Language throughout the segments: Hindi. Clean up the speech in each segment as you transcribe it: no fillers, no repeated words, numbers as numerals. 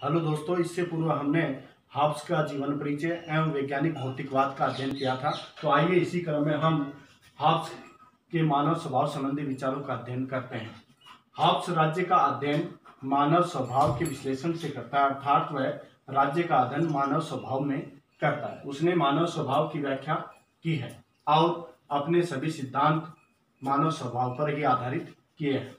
हेलो दोस्तों, इससे पूर्व हमने हॉब्स का जीवन परिचय एवं वैज्ञानिक भौतिकवाद का अध्ययन किया था। तो आइए इसी क्रम में हम हॉब्स के मानव स्वभाव संबंधी विचारों का अध्ययन करते हैं। हॉब्स राज्य का अध्ययन मानव स्वभाव के विश्लेषण से करता है, अर्थात वह राज्य का अध्ययन मानव स्वभाव में करता है। उसने मानव स्वभाव की व्याख्या की है और अपने सभी सिद्धांत मानव स्वभाव पर ही आधारित किए हैं।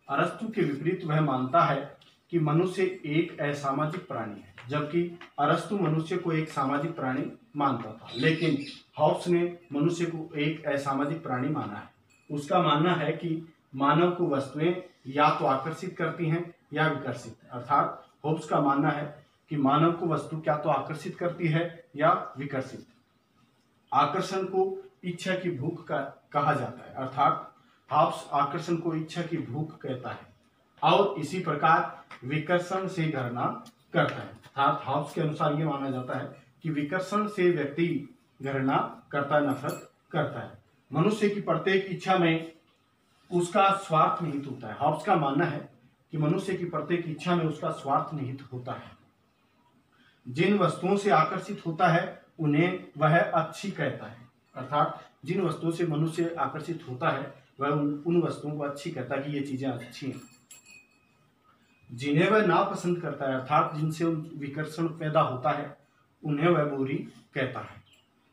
अरस्तु के विपरीत वह मानता है कि मनुष्य एक असामाजिक प्राणी है, जबकि अरस्तु मनुष्य को एक सामाजिक प्राणी मानता था, लेकिन हॉब्स ने मनुष्य को एक असामाजिक प्राणी माना है। उसका मानना है कि मानव को वस्तुएं या तो आकर्षित करती हैं या विकर्षित, अर्थात हॉब्स का मानना है कि मानव को वस्तु क्या तो आकर्षित करती है या विकर्षित। आकर्षण को इच्छा की भूख का कहा जाता है, अर्थात हॉब्स आकर्षण को इच्छा की भूख कहता है और इसी प्रकार विकर्षण से घृणा करता है। अर्थात हॉब्स के अनुसार यह माना जाता है कि विकर्षण से व्यक्ति घृणा करता है, नफरत करता है। मनुष्य की प्रत्येक इच्छा में उसका स्वार्थ निहित होता है। हॉब्स का मानना है कि मनुष्य की प्रत्येक इच्छा में उसका स्वार्थ निहित होता है। जिन वस्तुओं से आकर्षित होता है उन्हें वह अच्छी कहता है, अर्थात जिन वस्तुओं से मनुष्य आकर्षित होता है वह उन वस्तुओं को अच्छी कहता है कि ये चीजें अच्छी हैं। जिन्हें वह नापसंद करता है, अर्थात जिनसे विकर्षण पैदा होता है, उन्हें वह बुरी कहता है।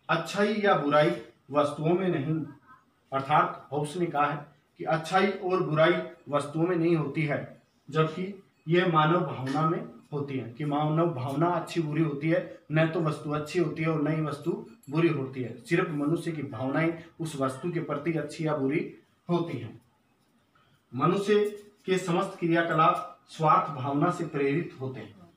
अच्छाई या बुराई वस्तुओं में नहीं, अर्थात हॉब्स ने कहा है कि अच्छाई और बुराई वस्तुओं में नहीं होती है, जबकि यह मानव भावना में होती है कि मानव भावना अच्छी बुरी होती है। न तो वस्तु अच्छी होती है और न ही वस्तु बुरी होती है, सिर्फ मनुष्य की भावनाएं उस वस्तु के प्रति अच्छी या बुरी होती हैं। मनुष्य के समस्त क्रियाकलाप स्वार्थ भावना से प्रेरित होते हैं।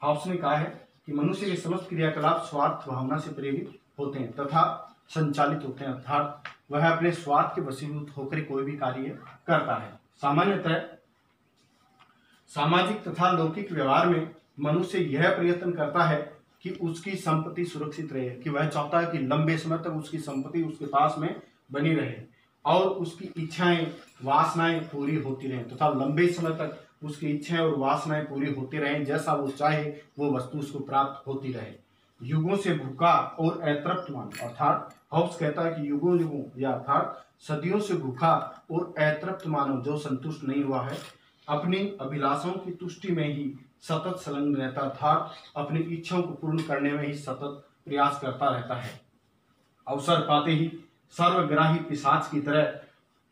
हॉब्स ने कहा है कि मनुष्य के समस्त क्रियाकलाप स्वार्थ भावना से प्रेरित होते हैं तथा संचालित होते हैं, अर्थात वह अपने स्वार्थ के वशीभूत होकर कोई भी कार्य करता है। सामान्यतः सामाजिक तथा लौकिक व्यवहार में मनुष्य यह प्रयत्न करता है कि उसकी संपत्ति सुरक्षित रहे, कि वह चाहता है कि लंबे समय तक उसकी संपत्ति उसके पास में बनी रहे और उसकी इच्छाएं वासनाएं पूरी होती रहें तथा लंबे समय तक उसकी इच्छाएं और वासनाएं पूरी होती रहें। जैसा वो चाहे वो वस्तु उसको प्राप्त होती रहे। युगों से भूखा और अतृप्त मानव, अर्थात हॉब्स कहता है कि युगों युगों या अर्थात सदियों से भूखा और अतृप्त मानव जो संतुष्ट नहीं हुआ है, अपनी अभिलाषाओं की तुष्टि में ही सतत संलग्न रहता, अर्थात अपनी इच्छाओं को पूर्ण करने में ही सतत प्रयास करता रहता है। अवसर पाते ही सर्वग्राही पिशाच की तरह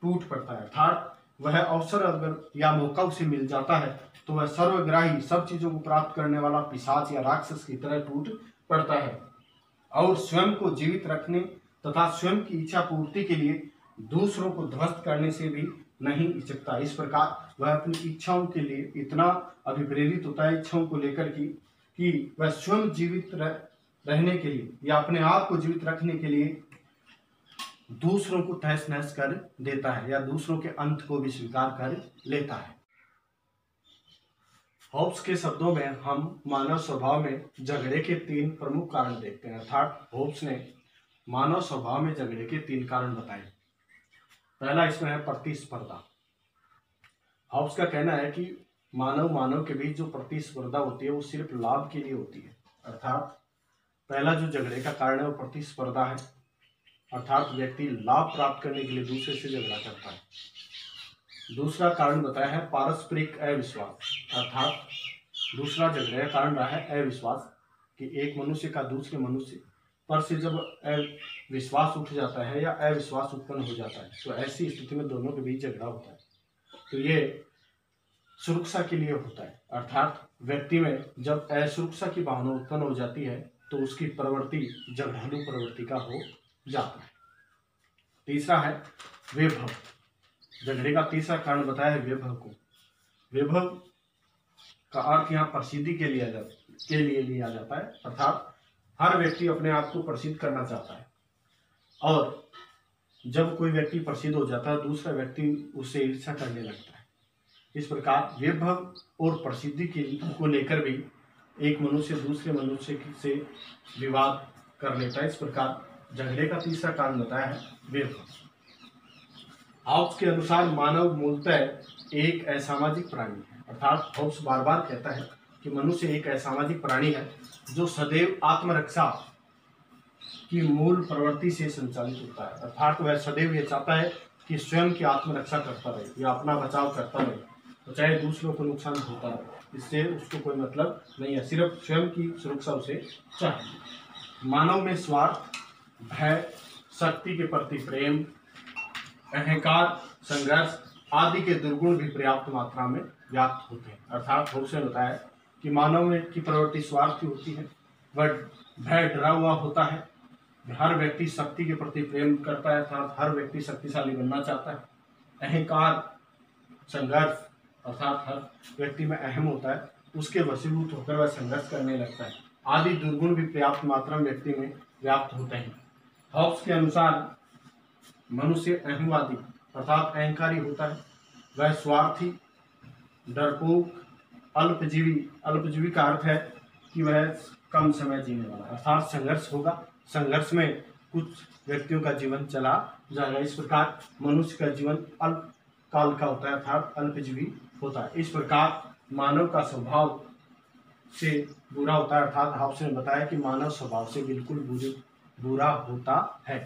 टूट पड़ता है, अर्थात वह अवसर अगर या मौका उसे मिल जाता है तो वह सर्वग्राही सब चीजों को प्राप्त करने वाला पिशाच या राक्षस की तरह टूट पड़ता है और स्वयं को जीवित रखने तथा स्वयं की इच्छा पूर्ति के लिए दूसरों को ध्वस्त करने से भी नहीं हिचकता। इस प्रकार वह अपनी इच्छाओं के लिए इतना अभिप्रेरित होता है, इच्छाओं को लेकर कि वह स्वयं जीवित रहने के लिए या अपने आप को जीवित रखने के लिए दूसरों को तहस नहस कर देता है या दूसरों के अंत को भी स्वीकार कर लेता है। हॉब्स के शब्दों में हम मानव स्वभाव में झगड़े के 3 प्रमुख कारण देखते हैं, अर्थात हॉब्स ने मानव स्वभाव में झगड़े के 3 कारण बताए। पहला इसमें है प्रतिस्पर्धा। हॉब्स का कहना है कि मानव के बीच जो प्रतिस्पर्धा होती है वो सिर्फ लाभ के लिए होती है, अर्थात पहला जो झगड़े का कारण है वो प्रतिस्पर्धा है, अर्थात व्यक्ति लाभ प्राप्त करने के लिए दूसरे से झगड़ा करता है। दूसरा कारण बताया है पारस्परिक अविश्वास, अर्थात दूसरा झगड़े का कारण रहा है अविश्वास, कि एक मनुष्य का दूसरे मनुष्य पर से जब विश्वास उठ जाता है या अविश्वास उत्पन्न हो जाता है तो ऐसी स्थिति में दोनों के बीच झगड़ा होता है। तो ये सुरक्षा के लिए होता है, अर्थात व्यक्ति में जब असुरक्षा की भावना उत्पन्न हो जाती है तो उसकी प्रवृत्ति झगड़ालू प्रवृत्ति का हो जाता है। तीसरा है वैभव। झगड़े का तीसरा कारण बताया है वैभव को। वैभव का अर्थ यहाँ प्रसिद्धि के लिए लिया जाता है, अर्थात हर व्यक्ति अपने आप को प्रसिद्ध करना चाहता है और जब कोई व्यक्ति प्रसिद्ध हो जाता है दूसरा व्यक्ति उससे ईर्ष्या करने लगता है। इस प्रकार वैभव और प्रसिद्धि को लेकर भी एक मनुष्य दूसरे मनुष्य से विवाद कर लेता है। इस प्रकार झगड़े का तीसरा कारण बताया है वैभव। हॉब्स के अनुसार मानव मूलतः एक असामाजिक प्राणी है, अर्थात हॉब्स बार बार कहता है कि कि मनुष्य एक असामाजिक प्राणी है जो सदैव आत्मरक्षा की मूल प्रवृत्ति से संचालित होता है। अर्थात वह सदैव ये चाहता है कि स्वयं की आत्मरक्षा करता रहे या अपना बचाव करता रहे, तो चाहे दूसरों को नुकसान होता रहे, इससे उसको कोई मतलब नहीं है, सिर्फ स्वयं की सुरक्षा उसे चाहिए। मानव में स्वार्थ, भय, शक्ति के प्रति प्रेम, अहंकार, संघर्ष आदि के दुर्गुण भी पर्याप्त मात्रा में व्याप्त होते हैं। अर्थात होप्स ने बताया कि मानव में की प्रवृत्ति स्वार्थ की होती है, वह भय डरा हुआ होता है, हर व्यक्ति शक्ति के प्रति प्रेम करता है, अर्थात हर व्यक्ति शक्तिशाली बनना चाहता है, अहंकार, संघर्ष अर्थात हर व्यक्ति में अहम होता है, उसके वशीभूत होकर वह संघर्ष करने लगता है, आदि दुर्गुण भी पर्याप्त मात्रा में व्यक्ति में व्याप्त होते हैं। हॉब्स के अनुसार मनुष्य अहमवादी अर्थात अहंकारी होता है, वह स्वार्थी, डरपोक, अल्पजीवी, अल्पजीवी का अर्थ है कि वह कम समय जीने वाला, अर्थात संघर्ष होगा, संघर्ष में कुछ व्यक्तियों का जीवन चला जाएगा। इस प्रकार मनुष्य का जीवन अल्प काल का होता है, अर्थात अल्पजीवी होता है। इस प्रकार मानव का स्वभाव से बुरा होता है, अर्थात हॉब्स ने बताया कि मानव स्वभाव से बिल्कुल बुरा होता है।